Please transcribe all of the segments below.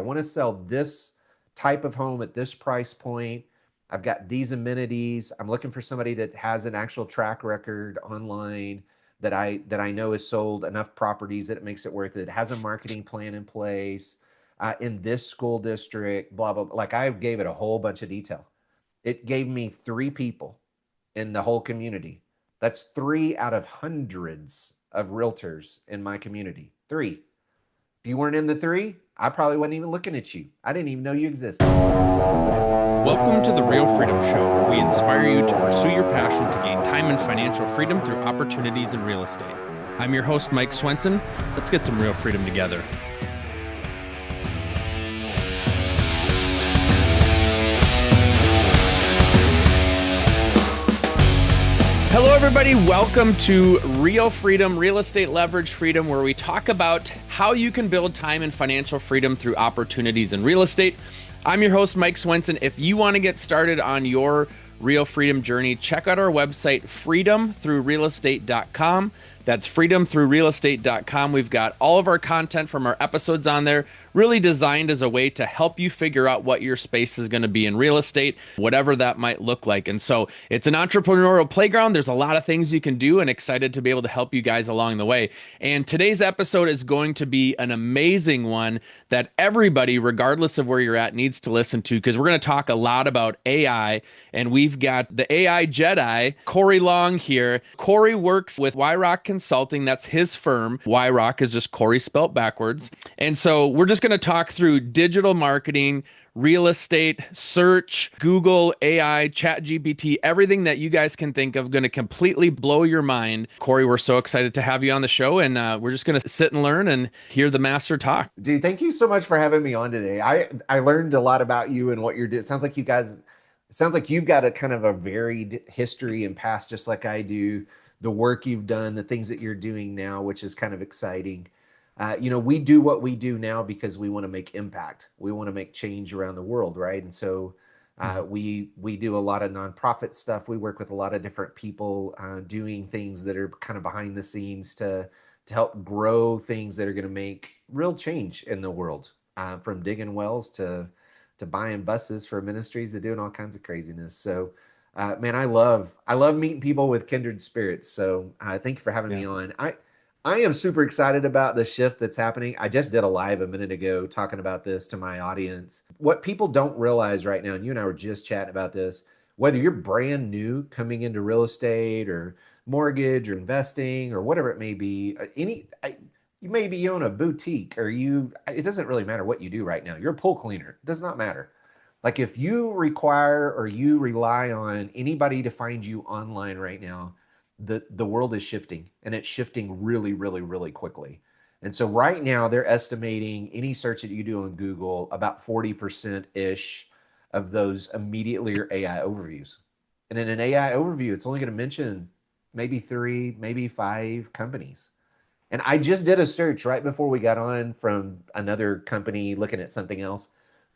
want to sell this type of home at this price point. I've got these amenities. I'm looking for somebody that has an actual track record online that I know has sold enough properties that it makes it worth it. Has a marketing plan in place in this school district, blah, blah, blah. Like I gave it a whole bunch of detail. It gave me 3 people in the whole community. That's 3 out of hundreds of realtors in my community. 3. If you weren't in the 3, I probably wasn't even looking at you. I didn't even know you existed. Welcome to the Real Freedom Show, where we inspire you to pursue your passion to gain time and financial freedom through opportunities in real estate. I'm your host, Mike Swenson. Let's get some real freedom together. Hello, everybody. Welcome to Real Freedom, Real Estate Leverage Freedom, where we talk about how you can build time and financial freedom through opportunities in real estate. I'm your host, Mike Swenson. If you want to get started on your real freedom journey, check out our website, freedomthroughrealestate.com. That's freedomthroughrealestate.com. We've got all of our content from our episodes on there, really designed as a way to help you figure out what your space is going to be in real estate, whatever that might look like. And so it's an entrepreneurial playground. There's a lot of things you can do, and excited to be able to help you guys along the way. And today's episode is going to be an amazing one that everybody, regardless of where you're at, needs to listen to, because we're going to talk a lot about AI. And we've got the AI Jedi, Cory Long, here. Cory works with Yroc Consulting. That's his firm. Yroc is just Cory spelt backwards. And so we're just going to talk through digital marketing, real estate, search, Google, AI, ChatGPT, everything that you guys can think of, going to completely blow your mind. Cory, we're so excited to have you on the show, and we're just going to sit and learn and hear the master talk. Dude, thank you so much for having me on today. I learned a lot about you and what you're doing. It sounds like you've got a kind of a varied history and past, just like I do. The work you've done, the things that you're doing now, which is kind of exciting. We do what we do now because we want to make impact. We want to make change around the world, right? And so we do a lot of nonprofit stuff. We work with a lot of different people doing things that are kind of behind the scenes to help grow things that are going to make real change in the world, from digging wells to buying buses for ministries to doing all kinds of craziness. So, man, I love meeting people with kindred spirits. So thank you for having me on. I am super excited about the shift that's happening. I just did a live a minute ago talking about this to my audience. What people don't realize right now, and you and I were just chatting about this, whether you're brand new coming into real estate or mortgage or investing or whatever it may be, you maybe own a boutique it doesn't really matter what you do right now. You're a pool cleaner. It does not matter. Like if you require or you rely on anybody to find you online right now, the world is shifting, and it's shifting really, really, really quickly. And so right now they're estimating any search that you do on Google, about 40%-ish of those immediately are AI overviews. And in an AI overview, it's only going to mention maybe 3, maybe 5 companies. And I just did a search right before we got on from another company looking at something else.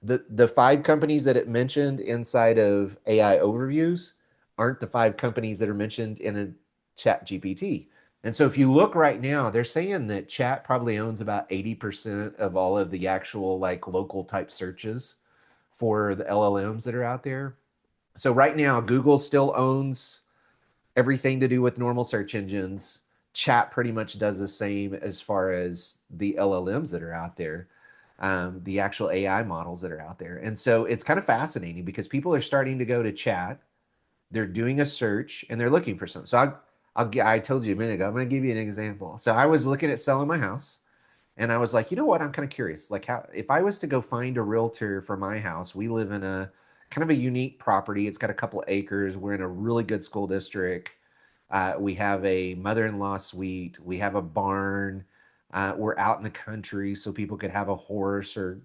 The 5 companies that it mentioned inside of AI overviews aren't the 5 companies that are mentioned in a ChatGPT. And so if you look right now, they're saying that Chat probably owns about 80% of all of the actual like local type searches for the LLMs that are out there. So right now, Google still owns everything to do with normal search engines. Chat pretty much does the same as far as the LLMs that are out there, the actual AI models that are out there. And so it's kind of fascinating because people are starting to go to Chat, they're doing a search, and they're looking for something. So I told you a minute ago, I'm going to give you an example. So I was looking at selling my house, and I was like, you know what? I'm kind of curious. Like, how if I was to go find a realtor for my house, we live in a kind of a unique property. It's got a couple of acres. We're in a really good school district. We have a mother-in-law suite. We have a barn. We're out in the country, so people could have a horse or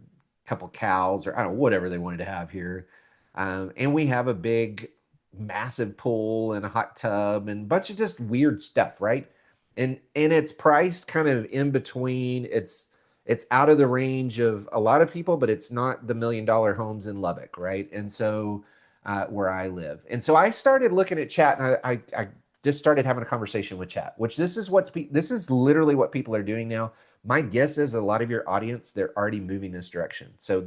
a couple cows or I don't know, whatever they wanted to have here. And we have a big massive pool and a hot tub and a bunch of just weird stuff, right? And it's priced kind of in between. It's out of the range of a lot of people, but it's not the $1 million homes in Lubbock, right? And so where I live. And so I started looking at Chat, and I just started having a conversation with Chat, which this is literally what people are doing now. My guess is a lot of your audience, they're already moving this direction. So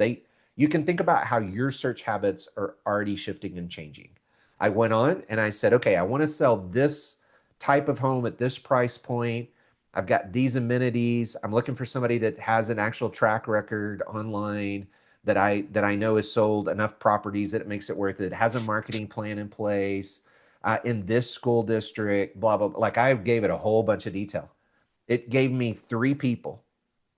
you can think about how your search habits are already shifting and changing. I went on and I said, okay, I want to sell this type of home at this price point. I've got these amenities. I'm looking for somebody that has an actual track record online, that I know has sold enough properties that it makes it worth it. Has a marketing plan in place in this school district, blah, blah, blah. Like I gave it a whole bunch of detail. It gave me 3 people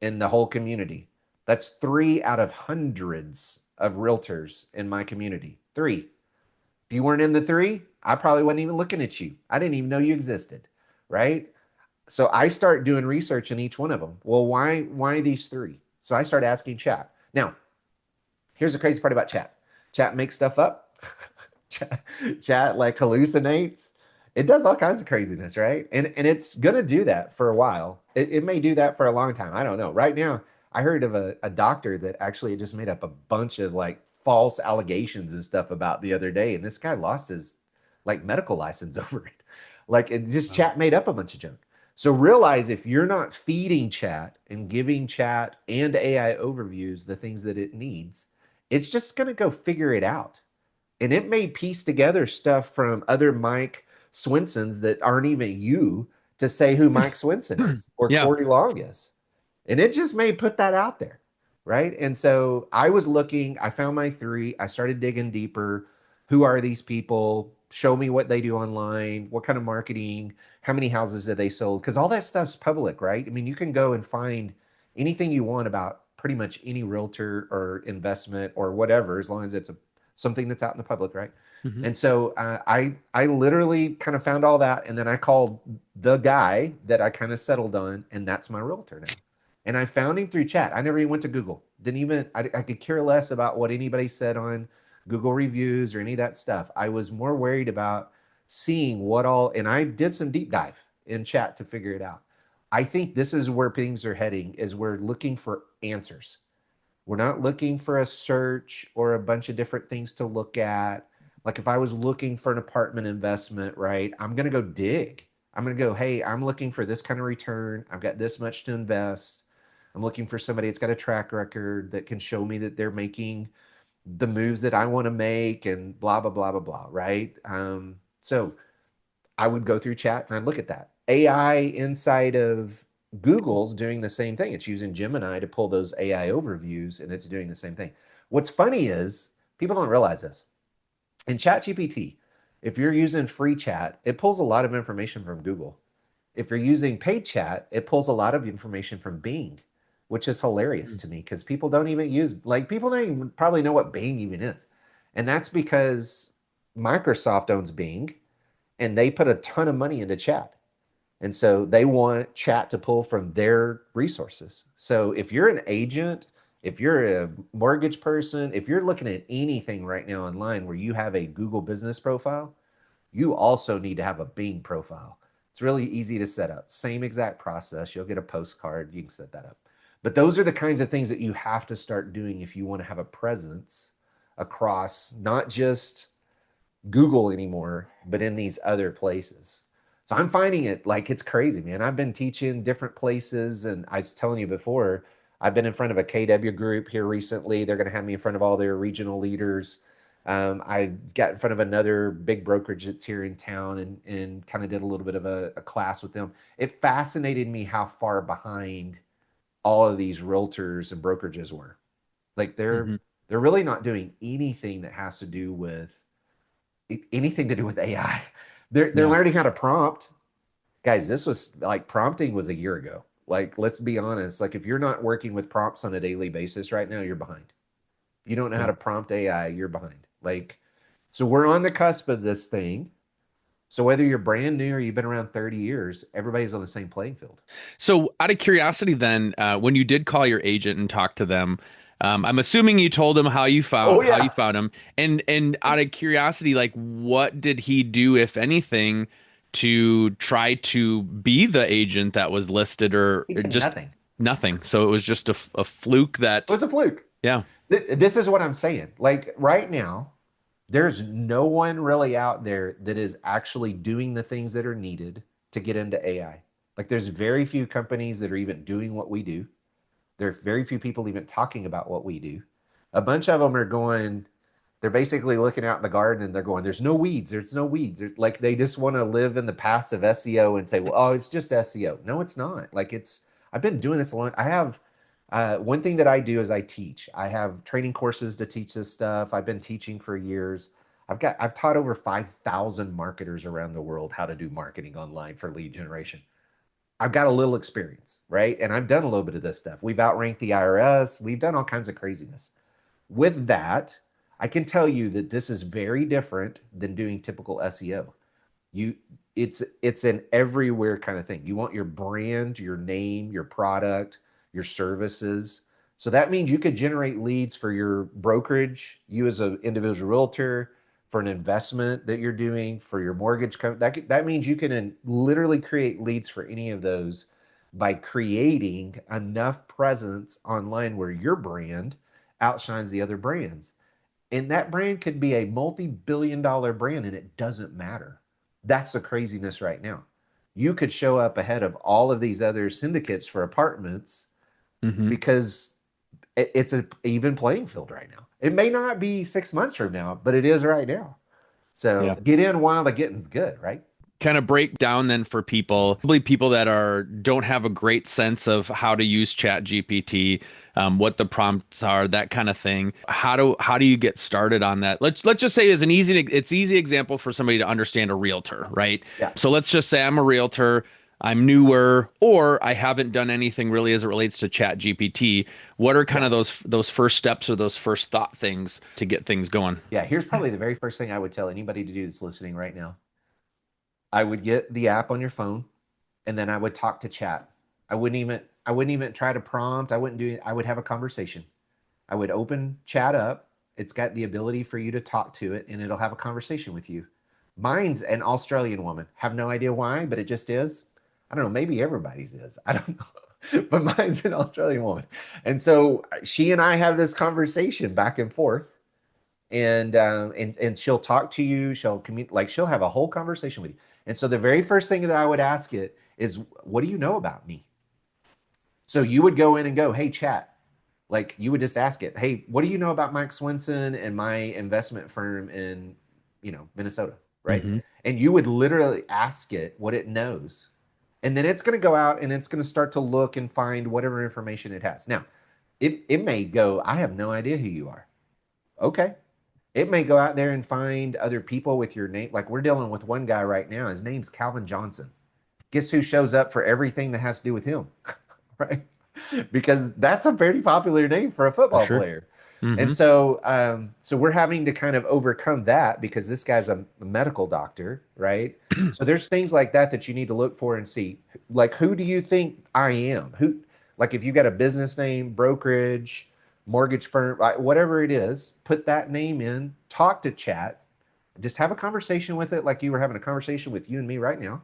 in the whole community. That's 3 out of hundreds of realtors in my community. 3. If you weren't in the 3, I probably wasn't even looking at you. I didn't even know you existed, right? So I start doing research in each one of them. Well, why these 3? So I start asking chat. Now, here's the crazy part about chat. Chat makes stuff up. chat like hallucinates. It does all kinds of craziness, right? And it's gonna do that for a while. It may do that for a long time. I don't know. Right now, I heard of a doctor that actually just made up a bunch of like false allegations and stuff about the other day, and this guy lost his like medical license over it. Like it just Wow. chat made up a bunch of junk. So realize if you're not feeding chat and giving chat and AI overviews the things that it needs, it's just gonna go figure it out. And it may piece together stuff from other Mike Swensons that aren't even you to say who Mike Swenson is or Yeah. Cory Long is. And it just may put that out there. Right. And so I was looking, I found my 3. I started digging deeper. Who are these people? Show me what they do online. What kind of marketing? How many houses have they sold? Because all that stuff's public, right? I mean, you can go and find anything you want about pretty much any realtor or investment or whatever, as long as it's something that's out in the public, right? Mhm. And so I literally kind of found all that, and then I called the guy that I kind of settled on, and that's my realtor now. And I found him through chat. I never even went to Google. Didn't even I could care less about what anybody said on Google reviews or any of that stuff. I was more worried about seeing what all, and I did some deep dive in chat to figure it out. I think this is where things are heading, is we're looking for answers. We're not looking for a search or a bunch of different things to look at. Like if I was looking for an apartment investment, right? I'm going to go dig. I'm going to go, hey, I'm looking for this kind of return. I've got this much to invest. I'm looking for somebody that's got a track record that can show me that they're making the moves that I want to make and blah, blah, blah, blah, blah, right? So I would go through chat and I'd look at that. AI inside of Google's doing the same thing. It's using Gemini to pull those AI overviews and it's doing the same thing. What's funny is people don't realize this. In ChatGPT, if you're using free chat, it pulls a lot of information from Google. If you're using paid chat, it pulls a lot of information from Bing, which is hilarious Mm. to me because people don't even use, like, people don't even probably know what Bing even is. And that's because Microsoft owns Bing and they put a ton of money into chat. And so they want chat to pull from their resources. So if you're an agent, if you're a mortgage person, if you're looking at anything right now online where you have a Google business profile, you also need to have a Bing profile. It's really easy to set up. Same exact process. You'll get a postcard. You can set that up. But those are the kinds of things that you have to start doing if you want to have a presence across not just Google anymore, but in these other places. So I'm finding it like it's crazy, man. I've been teaching different places, and I was telling you before, I've been in front of a KW group here recently. They're going to have me in front of all their regional leaders. I got in front of another big brokerage that's here in town and kind of did a little bit of a class with them. It fascinated me how far behind all of these realtors and brokerages were. Like Mhm. they're really not doing anything that has to do with anything to do with AI. They're Yeah. learning how to prompt. Guys, this was like prompting was a year ago. Like, let's be honest. Like, if you're not working with prompts on a daily basis right now, you're behind. If you don't know how Yeah. to prompt AI, you're behind. Like, so we're on the cusp of this thing. So whether you're brand new or you've been around 30 years, everybody's on the same playing field. So, out of curiosity, then, when you did call your agent and talk to them, I'm assuming you told him Oh how you yeah. found him, and out of curiosity, like, what did he do, if anything, to try to be the agent that was listed, He or did just nothing. nothing? So it was just a fluke It that, was a fluke. yeah. This is what I'm saying. Like right now, there's no one really out there that is actually doing the things that are needed to get into AI. Like there's very few companies that are even doing what we do. There are very few people even talking about what we do. A bunch of them are going, they're basically looking out in the garden and they're going, there's no weeds, there's no weeds. Like they just want to live in the past of SEO and say, well, oh, it's just SEO. No, it's not. Like I've been doing this a long. I have one thing that I do is I teach. I have training courses to teach this stuff. I've been teaching for years. I've taught over 5,000 marketers around the world how to do marketing online for lead generation. I've got a little experience, right? And I've done a little bit of this stuff. We've outranked the IRS. We've done all kinds of craziness. With that, I can tell you that this is very different than doing typical SEO. You it's an everywhere kind of thing. You want your brand, your name, your product, your services. So that means you could generate leads for your brokerage, you as an individual realtor, for an investment that you're doing, for your mortgage company. That means you can literally create leads for any of those by creating enough presence online where your brand outshines the other brands. And that brand could be a multi-billion dollar brand and it doesn't matter. That's the craziness right now. You could show up ahead of all of these other syndicates for apartments Mm-hmm. because it's an even playing field right now. It may not be 6 months from now, but it is right now. So Yeah. get in while the getting's good, right? Kind of break down then for people, probably people that are don't have a great sense of how to use ChatGPT, what the prompts are, that kind of thing. How do you get started on that? Let's just say as an easy example for somebody to understand a realtor, right? Yeah. So let's just say I'm a realtor. I'm newer, or I haven't done anything really as it relates to ChatGPT. What are kind Yeah. of those first steps or those first thought things to get things going? Yeah. Here's probably the very first thing I would tell anybody to do that's listening right now. I would get the app on your phone and then I would talk to chat. I wouldn't even try to prompt. I wouldn't do it. I would have a conversation. I would open chat up. It's got the ability for you to talk to it and it'll have a conversation with you. Mine's an Australian woman. Have no idea why, but it just is. I don't know, maybe everybody's is. I don't know. But mine's an Australian woman. And so she and I have this conversation back and forth and she'll talk to you, she'll communicate, like she'll have a whole conversation with you. And so the very first thing that I would ask it is, what do you know about me? So you would go in and go, hey, chat. Like you would just ask it, hey, what do you know about Mike Swinson and my investment firm in, Minnesota, right? Mm-hmm. And you would literally ask it what it knows. And then it's going to go out and it's going to start to look and find whatever information it has. Now, it may go, I have no idea who you are. Okay. It may go out there and find other people with your name. Like we're dealing with one guy right now. His name's Calvin Johnson. Guess who shows up for everything that has to do with him? Right? Because that's a very popular name for a For football sure. player. And Mm-hmm. so we're having to kind of overcome that because this guy's a medical doctor, right? So there's things like that that you need to look for and see. Like, who do you think I am? Like, if you got a business name, brokerage, mortgage firm, whatever it is, put that name in, talk to chat, just have a conversation with it like you were having a conversation with you and me right now,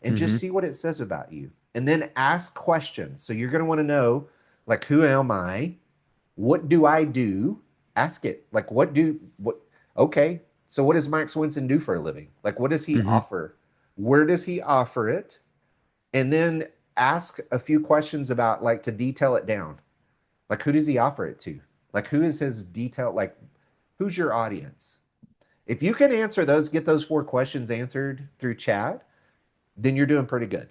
and Mm-hmm. just see what it says about you. And then ask questions. So you're going to want to know, like, who am I? What do I do? Ask it. Like, okay. So what does Mike Swinson do for a living? Like, what does he Mm-hmm. offer? Where does he offer it? And then ask a few questions about, like, to detail it down. Like, who does he offer it to? Like, who is his detail? Like, who's your audience? If you can answer those, get those 4 questions answered through chat, then you're doing pretty good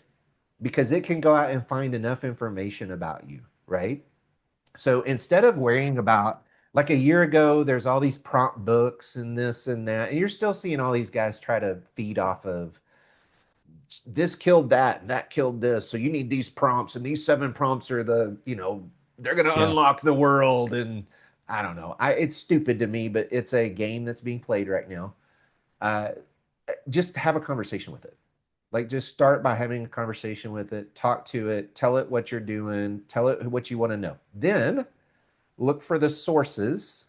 because it can go out and find enough information about you, right? So instead of worrying about, like a year ago, there's all these prompt books and this and that, and you're still seeing all these guys try to feed off of this killed that and that killed this. So you need these prompts, and these 7 prompts are they're going to Yeah. unlock the world. And I don't know. It's stupid to me, but it's a game that's being played right now. Uh, just have a conversation with it. Like, just start by having a conversation with it, talk to it, tell it what you're doing, tell it what you want to know. Then look for the sources.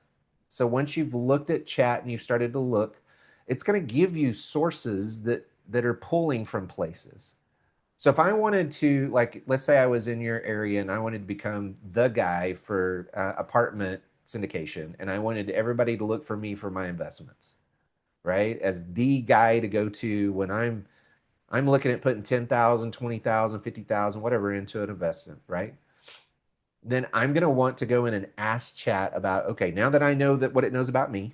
So once you've looked at chat and you've started to look, it's going to give you sources that are pulling from places. So if I wanted to, like, let's say I was in your area and I wanted to become the guy for apartment syndication, and I wanted everybody to look for me for my investments, right? As the guy to go to when I'm I'm looking at putting 10,000, 20,000, 50,000, whatever into an investment, right? Then I'm going to want to go in and ask chat about, okay, now that I know that what it knows about me,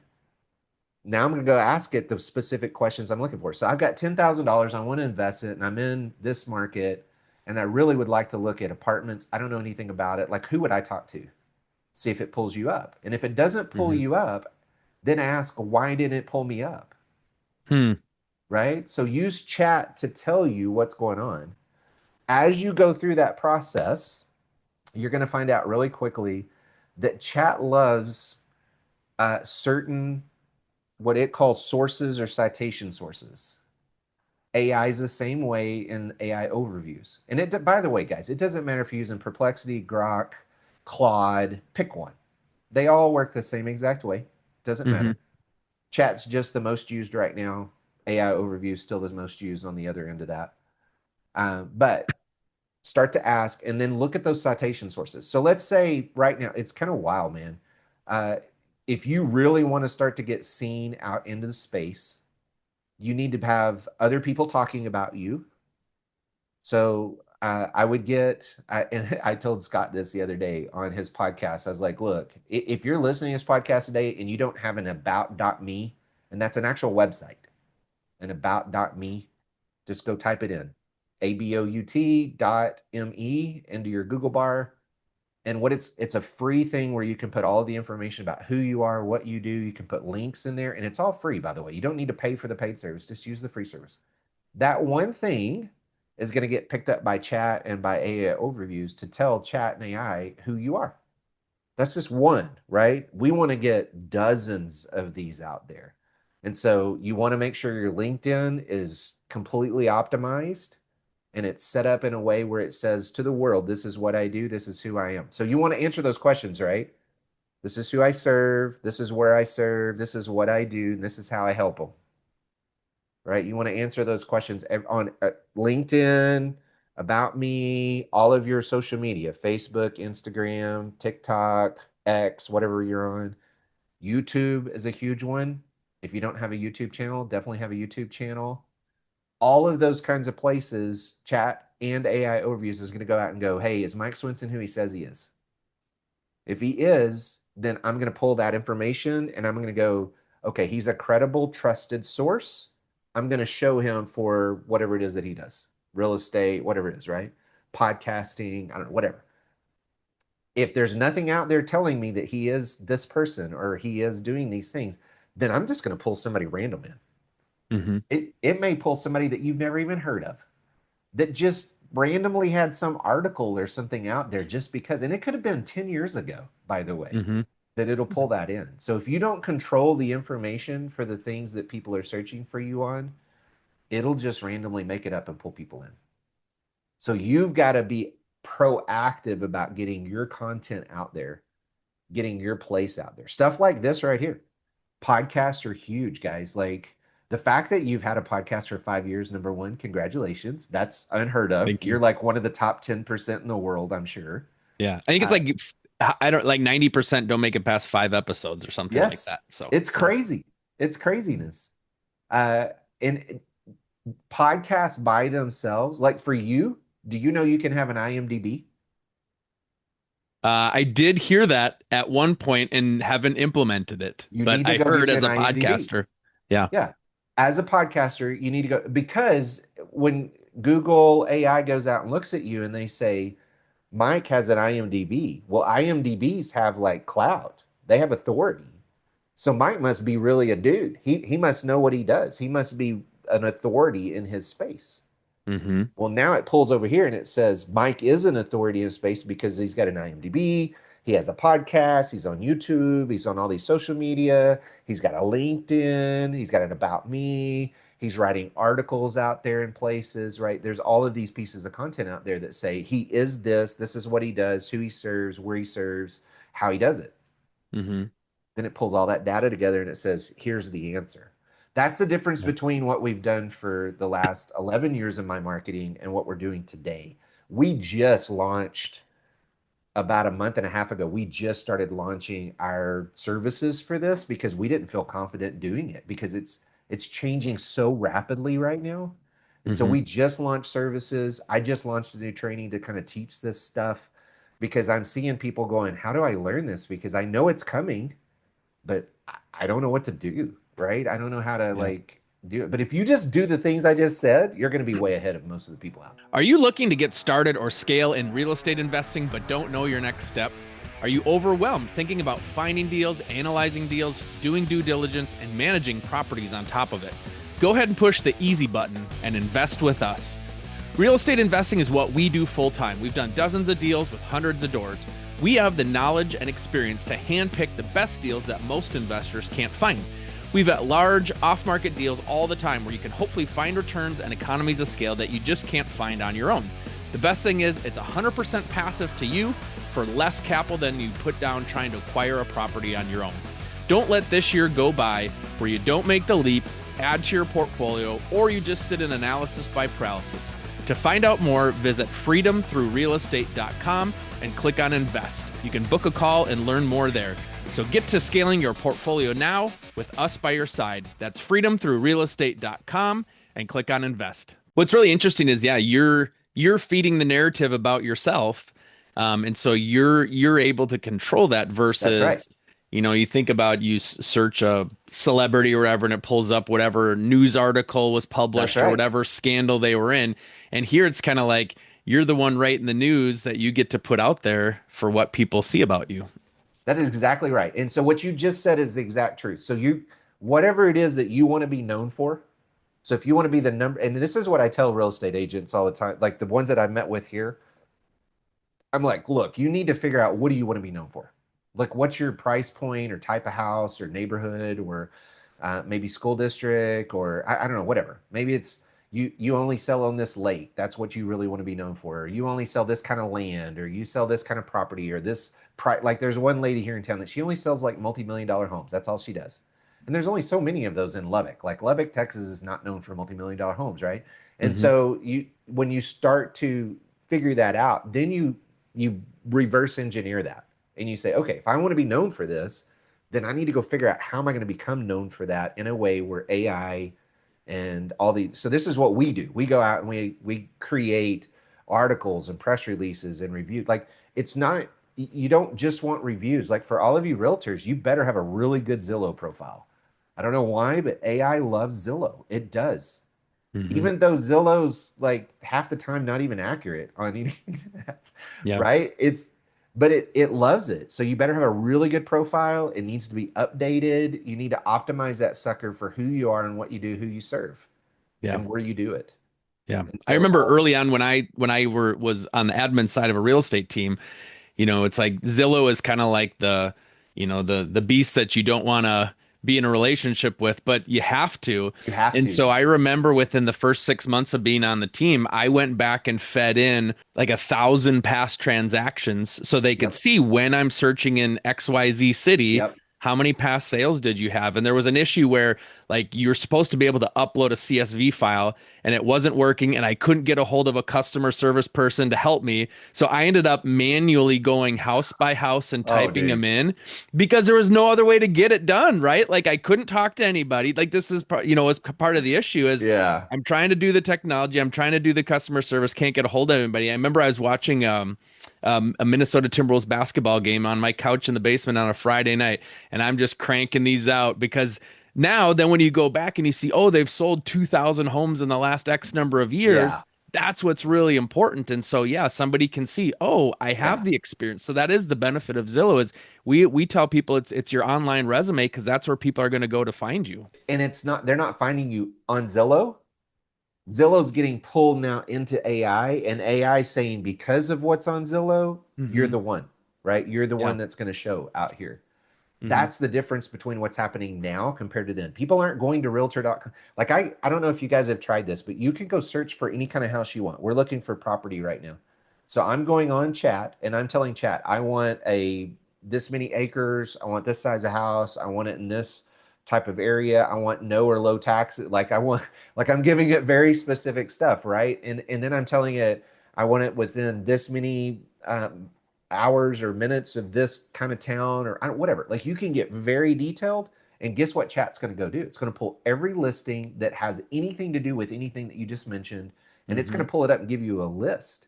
now I'm going to go ask it the specific questions I'm looking for. So I've got $10,000. I want to invest it and I'm in this market and I really would like to look at apartments. I don't know anything about it. Like, who would I talk to? See if it pulls you up. And if it doesn't pull Hmm. you up, then ask, why didn't it pull me up? Hmm. Right? So use chat to tell you what's going on. As you go through that process, you're going to find out really quickly that chat loves certain what it calls sources or citation sources. AI is the same way in AI overviews. And it, by the way, guys, it doesn't matter if you're using Perplexity, Grok, Claude, pick one. They all work the same exact way. Doesn't Hmm. matter. Chat's just the most used right now. AI overview is still the most used on the other end of that. But start to ask and then look at those citation sources. So let's say right now, it's kind of wild, man. Uh, if you really want to start to get seen out into the space, you need to have other people talking about you. So I would get, and I told Scott this the other day on his podcast. I was like, look, if you're listening to this podcast today and you don't have an about.me, and that's an actual website, an about.me, just go type it in, ABOUT.me into your Google bar. And what it's a free thing where you can put all the information about who you are, what you do. You can put links in there, and it's all free, by the way. You don't need to pay for the paid service. Just use the free service. That one thing is going to get picked up by chat and by AI overviews to tell chat and AI who you are. That's just one, right? We want to get dozens of these out there. And so you want to make sure your LinkedIn is completely optimized and it's set up in a way where it says to the world, this is what I do, this is who I am. So you want to answer those questions, right? This is who I serve, this is where I serve, this is what I do, and this is how I help them, right? You want to answer those questions on LinkedIn, about me, all of your social media, Facebook, Instagram, TikTok, X, whatever you're on. YouTube is a huge one. If you don't have a YouTube channel, definitely have a YouTube channel. All of those kinds of places, chat and AI overviews is going to go out and go, hey, is Mike Swinson who he says he is? If he is, then I'm going to pull that information and I'm going to go, okay, he's a credible, trusted source. I'm going to show him for whatever it is that he does, real estate, whatever it is, right? Podcasting, I don't know, whatever. If there's nothing out there telling me that he is this person or he is doing these things, then I'm just going to pull somebody random in. Hmm. It may pull somebody that you've never even heard of that just randomly had some article or something out there just because, and it could have been 10 years ago, by the way, Hmm. that it'll pull that in. So if you don't control the information for the things that people are searching for you on, it'll just randomly make it up and pull people in. So you've got to be proactive about getting your content out there, getting your place out there. Stuff like this right here. Podcasts are huge, guys. Like the fact that you've had a podcast for 5 years, number one, congratulations. That's unheard of. Thank You're you. like one of the top 10% in the world, I'm sure. Yeah. I think it's Uh, like, I don't like 90% don't make it past 5 episodes or something like yes, that. So, it's yeah. crazy. It's craziness. Uh, and podcasts by themselves, like for you, do you know you can have an IMDb? I did hear that at one point and haven't implemented it, You but need to I go heard get you as an a IMDb. podcaster. Yeah. Yeah. As a podcaster, you need to go because when Google AI goes out and looks at you and they say, Mike has an IMDb. Well, IMDbs have like clout. They have authority. So Mike must be really a dude. He must know what he does. He must be an authority in his space. Hmm. Well, now it pulls over here and it says Mike is an authority in space because he's got an IMDb. He has a podcast. He's on YouTube. He's on all these social media. He's got a LinkedIn. He's got an About Me. He's writing articles out there in places, right? There's all of these pieces of content out there that say he is this. This is what he does, who he serves, where he serves, how he does it. Hmm. Then it pulls all that data together and it says, here's the answer. That's the difference Yeah. between what we've done for the last 11 years in my marketing and what we're doing today. We just launched about a month and a half ago. We just started launching our services for this because we didn't feel confident doing it because it's changing so rapidly right now And so Hmm. we just launched services. I just launched a new training to kind of teach this stuff because I'm seeing people going, how do I learn this? Because I know it's coming, but I don't know what to do, right? I don't know how to Yeah. like do it. But if you just do the things I just said, you're going to be way ahead of most of the people out Are you looking to get started or scale in real estate investing but don't know your next step? Are you overwhelmed thinking about finding deals, analyzing deals, doing due diligence, and managing properties on top of it? Go ahead and push the easy button and invest with us. Real estate investing is what we do full time. We've done dozens of deals with hundreds of doors. We have the knowledge and experience to handpick the best deals that most investors can't find. We've got large off-market deals all the time where you can hopefully find returns and economies of scale that you just can't find on your own. The best thing is it's 100% passive to you for less capital than you put down trying to acquire a property on your own. Don't let this year go by where you don't make the leap, add to your portfolio, or you just sit in analysis by paralysis. To find out more, visit freedomthroughrealestate.com and click on invest. You can book a call and learn more there. So get to scaling your portfolio now with us by your side. That's freedomthroughrealestate.com and click on invest. What's really interesting is, yeah, you're feeding the narrative about yourself, and so you're able to control that That's right. versus, you think about you search a celebrity or whatever, and it pulls up whatever news article was That's published or right. whatever scandal they were in, and here it's kind of like you're the one writing the news that you get to put out there for what people see about you. That is exactly right. And so what you just said is the exact truth. So whatever it is that you want to be known for. So if you want to be the number, and this is what I tell real estate agents all the time, like the ones that I've met with here, I'm like, look, you need to figure out what do you want to be known for? Like, what's your price point or type of house or neighborhood or maybe school district or I don't know, whatever. Maybe it's you only sell on this lake. That's what you really want to be known for. Or you only sell this kind of land or you sell this kind of property or this price. Like, there's one lady here in town that she only sells like multi-million-dollar homes. That's all she does. And there's only so many of those in Lubbock. Like Lubbock, Texas is not known for multi-million-dollar homes, right? And Hmm. so when you start to figure that out, then you reverse engineer that and you say, okay, if I want to be known for this, then I need to go figure out how am I going to become known for that in a way where AI and all these. So this is what we do. We go out and we create articles and press releases and reviews. Like, it's not, you don't just want reviews. Like, for all of you realtors, you better have a really good Zillow profile. I don't know why, but AI loves Zillow. It does. Hmm. Even though Zillow's like half the time not even accurate on anything, Yeah. right? But it loves it. So you better have a really good profile. It needs to be updated. You need to optimize that sucker for who you are and what you do, who you serve, Yeah. and where you do it. Yeah. And I so remember all early on when I was on the admin side of a real estate team, it's like Zillow is kind of like the beast that you don't want to be in a relationship with, but you have to. you have And to. so I remember within the first 6 months of being on the team, I went back and fed in like 1,000 past transactions so they could Yep. see when I'm searching in XYZ city. Yep. How many past sales did you have? And there was an issue where like you're supposed to be able to upload a CSV file and it wasn't working and I couldn't get a hold of a customer service person to help me. So I ended up manually going house by house and Oh, typing them dude. in because there was no other way to get it done, right? Like I couldn't talk to anybody. Like this is was part of the issue is Yeah. I'm trying to do the technology, I'm trying to do the customer service, can't get a hold of anybody. I remember I was watching a Minnesota Timberwolves basketball game on my couch in the basement on a Friday night, and I'm just cranking these out because now, then when you go back and you see, oh, they've sold 2,000 homes in the last X number of Yeah. years, that's what's really important. And so, yeah, somebody can see, oh, I have Yeah. the experience. So that is the benefit of Zillow is we tell people it's your online resume because that's where people are going to go to find you. And it's not, they're not finding you on Zillow. Zillow's getting pulled now into AI, and AI saying because of what's on Zillow, you're Hmm. the one, right? You're the Yeah. one that's going to show out here. Hmm. That's the difference between what's happening now compared to then. People aren't going to realtor.com. Like, I don't know if you guys have tried this, but you can go search for any kind of house you want. We're looking for property right now. So I'm going on chat and I'm telling chat, I want a this many acres, I want this size of house, I want it in this type of area, I want no or low tax. Like, I want, like, I'm giving it very specific stuff, right? And then I'm telling it I want it within this many hours or minutes of this kind of town or whatever. Like, you can get very detailed, And guess what chat's going to go do? It's going to pull every listing that has anything to do with anything that you just mentioned, and it's Mm-hmm. going to pull it up and give you a list.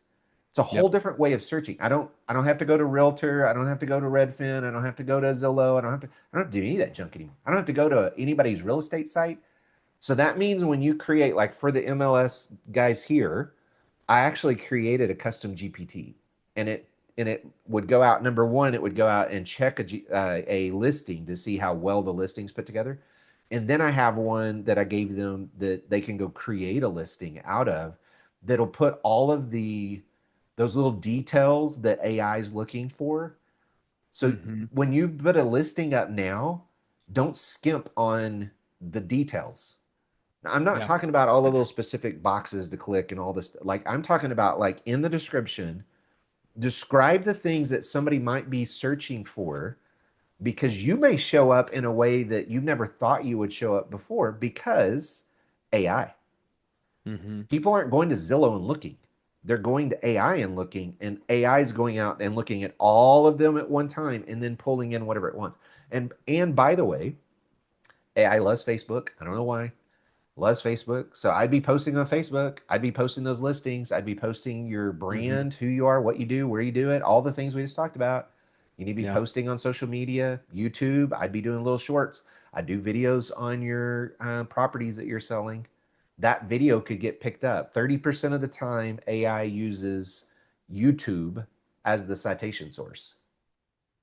It's a whole Yep. different way of searching. I don't have to go to Realtor. I don't have to go to Redfin. I don't have to go to Zillow. I don't have to do any of that junk anymore. I don't have to go to anybody's real estate site. So that means when you create, like for the MLS guys here, I actually created a custom GPT, and it would go out. Number one, it would go out and check a listing to see how well the listing's put together, and then I have one that I gave them that they can go create a listing out of that'll put all of those little details that AI is looking for. So Mm-hmm. when you put a listing up now, don't skimp on the details. Now, I'm not Yeah. talking about all the little specific boxes to click and all this. Like, I'm talking about, like, in the description, describe the things that somebody might be searching for, because you may show up in a way that you've never thought you would show up before because AI. Mm-hmm. People aren't going to Zillow and looking. They're going to AI and looking, and AI is going out and looking at all of them at one time and then pulling in whatever it wants. And by the way, AI loves Facebook. I don't know why. Loves Facebook. So I'd be posting on Facebook. I'd be posting those listings. I'd be posting your Mm-hmm. brand, who you are, what you do, where you do it, all the things we just talked about. You need to be Yeah. posting on social media, YouTube. I'd be doing little shorts. I do videos on your properties that you're selling. That video could get picked up. 30% of the time, AI uses YouTube as the citation source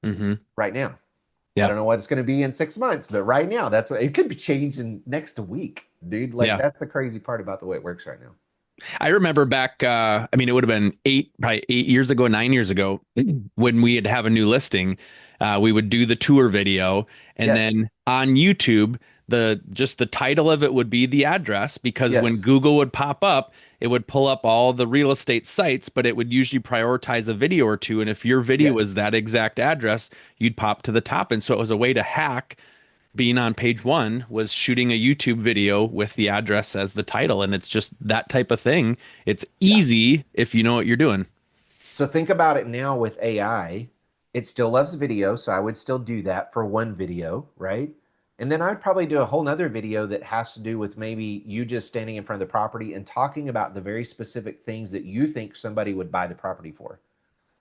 Mm-hmm. right now. I don't Yep. know what it's going to be in 6 months, but right now, that's what it could be changed in next week, dude. Like, Yeah. that's the crazy part about the way it works right now. I remember back, I mean, it would have been probably 8 years ago, 9 years ago, when we'd have a new listing, we would do the tour video, and Yes, then on YouTube, just the title of it would be the address, because when yes, Google would pop up, it would pull up all the real estate sites, but it would usually prioritize a video or two. And if your video was yes. that exact address, you'd pop to the top. And so it was a way to hack being on page one was shooting a YouTube video with the address as the title. And it's just that type of thing. It's Yeah. easy if you know what you're doing. So think about it now with AI. It still loves video, so I would still do that for one video, right? And then I'd probably do a whole nother video that has to do with maybe you just standing in front of the property and talking about the very specific things that you think somebody would buy the property for.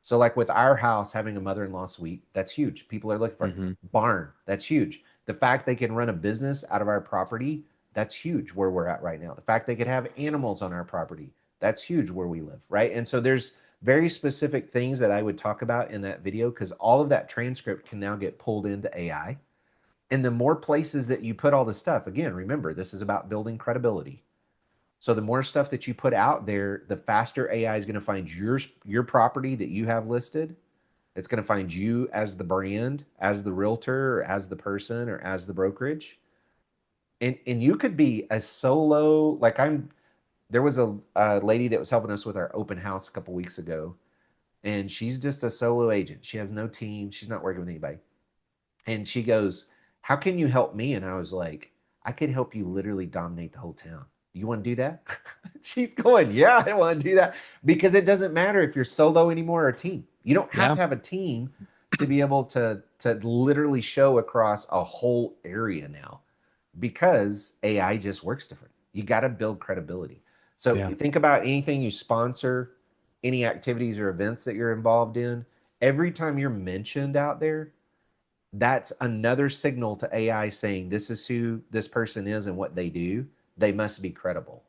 So, like with our house having a mother-in-law suite, that's huge. People are looking for it. Hmm. Barn, that's huge. The fact they can run a business out of our property, that's huge where we're at right now. The fact they could have animals on our property, that's huge where we live, right? And so there's very specific things that I would talk about in that video, because all of that transcript can now get pulled into AI. And the more places that you put all this stuff, again, remember, this is about building credibility. So the more stuff that you put out there, the faster AI is going to find your property that you have listed. It's going to find you as the brand, as the realtor, or as the person, or as the brokerage. And you could be a solo, like I'm there was a lady that was helping us with our open house a couple weeks ago, and she's just a solo agent. She has no team. She's not working with anybody. And she goes, "How can you help me?" And I was like, "I could help you literally dominate the whole town. You want to do that?" She's going, "Yeah, I want to do that." Because it doesn't matter if you're solo anymore or a team. You don't have Yeah. to have a team to be able to literally show across a whole area now, because AI just works different. You got to build credibility. So Yeah. think about anything you sponsor, any activities or events that you're involved in. Every time you're mentioned out there, that's another signal to AI saying this is who this person is and what they do. They must be credible.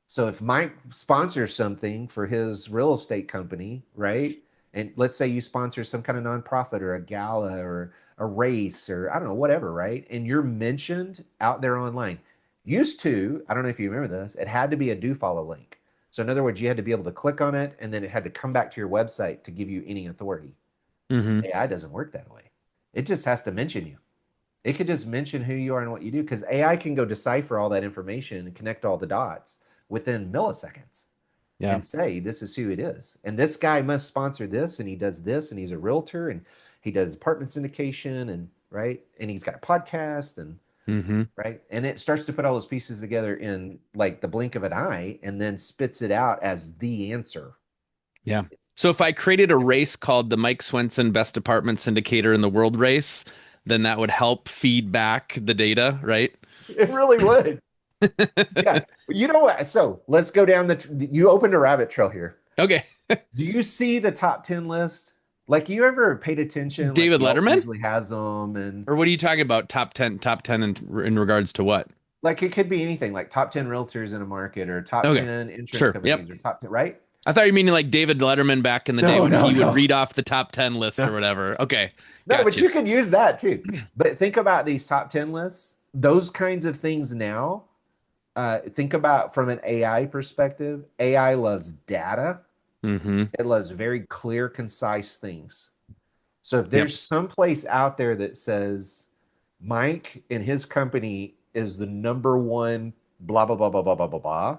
So if Mike sponsors something for his real estate company, right? And let's say you sponsor some kind of nonprofit or a gala or a race or I don't know, whatever, right? And you're mentioned out there online. Used to, I don't know if you remember this, it had to be a do follow link. So in other words, you had to be able to click on it and then it had to come back to your website to give you any authority. Hmm. AI doesn't work that way. It just has to mention you. It could just mention who you are and what you do, because AI can go decipher all that information and connect all the dots within milliseconds Yeah. and say, this is who it is. And this guy must sponsor this, and he does this, and he's a realtor, and he does apartment syndication, and right. And he's got a podcast, and Hmm. right. And it starts to put all those pieces together in like the blink of an eye and then spits it out as the answer. Yeah. It's So if I created a different. race called the Mike Swenson Best Apartment Syndicator in the World Race, then that would help feed back the data, right? It really would. Yeah. You know what? So let's go down you opened a rabbit trail here. Okay. Do you see the top 10 list? Like, you ever paid attention? Like, David Yelp Letterman? usually has them, and Or what are you talking about? Top 10 in regards to what? like it could be anything, like top 10 realtors in a market, or top Okay. 10 insurance Sure. Yep. companies, or top 10, right? I thought you were meaning like David Letterman back in the day No, when no, he would no, read off the top 10 list or no, whatever. Okay. no, Got but you. you can use that too. But think about these top 10 lists, those kinds of things now. Think about from an AI perspective. AI loves data, Mm-hmm. it loves very clear, concise things. So if Yep. there's some place out there that says Mike and his company is the number one blah blah blah blah blah blah blah blah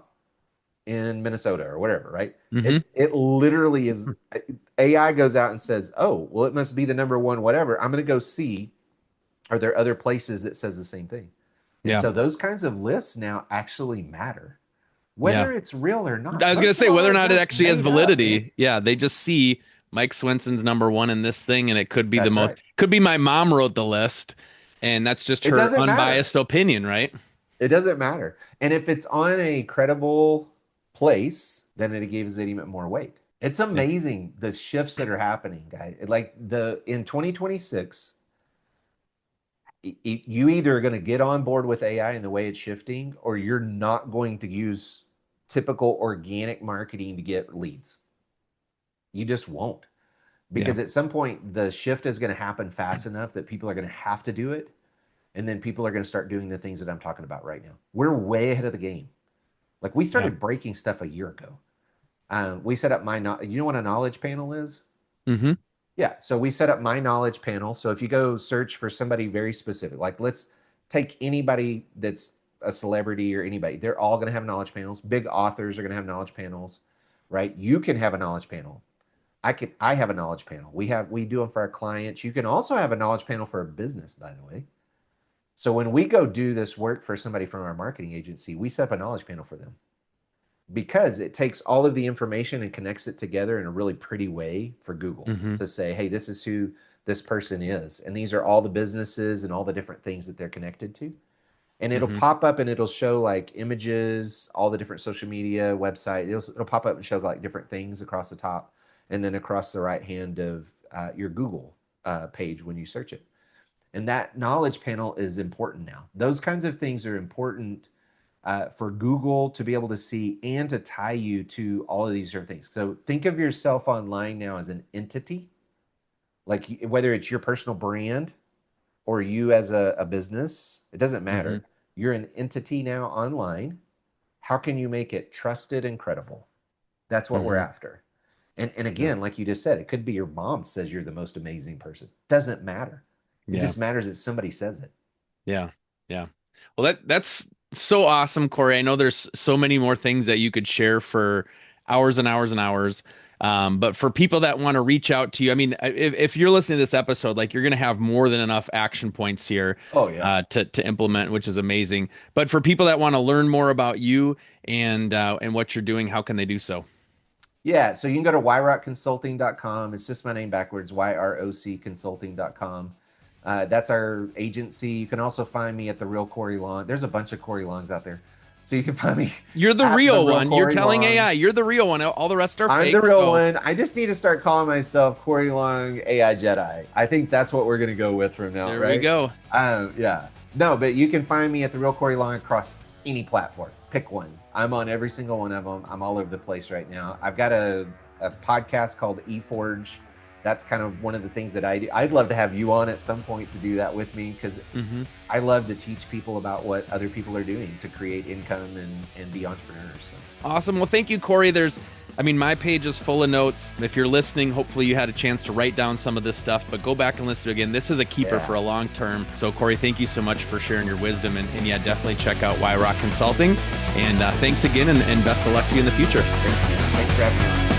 in Minnesota or whatever, right? Mm-hmm. It literally is. AI goes out and says, "Oh, well, it must be the number one whatever." I'm going to go see, are there other places that says the same thing? And Yeah. so those kinds of lists now actually matter, Yeah. whether it's real or not. I was gonna Most of say all whether or that not it stuff's actually has made up, man. validity. Yeah, they just see Mike Swenson's number one in this thing, and it could be the That's most. right. Could be my mom wrote the list, and that's just It her doesn't matter. unbiased opinion, right? It doesn't matter. And if it's on a credible place, then it gives it even more weight. It's Yeah. amazing the shifts that are happening, guys. Like the in 2026, you either are going to get on board with AI and the way it's shifting, or you're not going to use typical organic marketing to get leads. You just won't. Yeah. Because at some point, the shift is going to happen fast enough that people are going to have to do it. And then people are going to start doing the things that I'm talking about right now. We're way ahead of the game. Like, we Yeah. started breaking stuff a year ago. We set up you know what a knowledge panel is? Mm-hmm. Yeah. So we set up my knowledge panel. So if you go search for somebody very specific, like let's take anybody that's a celebrity or anybody, they're all going to have knowledge panels. Big authors are going to have knowledge panels, right? You can have a knowledge panel. I have a knowledge panel. We do them for our clients. You can also have a knowledge panel for a business, by the way. So when we go do this work for somebody from our marketing agency, we set up a knowledge panel for them, because it takes all of the information and connects it together in a really pretty way for Google Mm-hmm. to say, hey, this is who this person is. And these are all the businesses and all the different things that they're connected to. And it'll Mm-hmm. pop up and it'll show like images, all the different social media website. It'll pop up and show like different things across the top and then across the right hand of your Google page when you search it. And that knowledge panel is important now. Those kinds of things are important for Google to be able to see and to tie you to all of these different things. So think of yourself online now as an entity, like whether it's your personal brand or you as a business, it doesn't Mm-hmm. matter. You're an entity now online. How can you make it trusted and credible? That's what we're Mm-hmm. after. And Yeah. again, like you just said, it could be your mom says you're the most amazing person. Doesn't matter. It Yeah. just matters that somebody says it. Yeah. Yeah. Well, that's so awesome, Corey. I know there's so many more things that you could share for hours and hours and hours. But for people that want to reach out to you, I mean, if you're listening to this episode, like you're going to have more than enough action points here Oh yeah. to implement, which is amazing. But for people that want to learn more about you and what you're doing, how can they do so? Yeah, so you can go to yrocconsulting.com. It's just my name backwards, YROC consulting.com. That's our agency. You can also find me at the Real Cory Long. There's a bunch of Cory Longs out there. So you can find me You're the at the real Real one. You're Cory telling Long. AI you're the real one. All the rest are I'm the fake. real So one. I just need to start calling myself Cory Long AI Jedi. I think that's what we're going to go with from now, there we right? go. Yeah. No, but you can find me at the Real Cory Long across any platform. Pick one. I'm on every single one of them. I'm all over the place right now. I've got a podcast called eForge. That's kind of one of the things that I do. I'd love to have you on at some point to do that with me, because Hmm. I love to teach people about what other people are doing to create income and be entrepreneurs. So. Awesome. Well, thank you, Corey. My page is full of notes. If you're listening, hopefully you had a chance to write down some of this stuff, but go back and listen to it again. This is a keeper for a long term. So, Corey, thank you so much for sharing your wisdom. And yeah, definitely check out Yroc Consulting. And thanks again, and best of luck to you in the future. Thanks for having me on.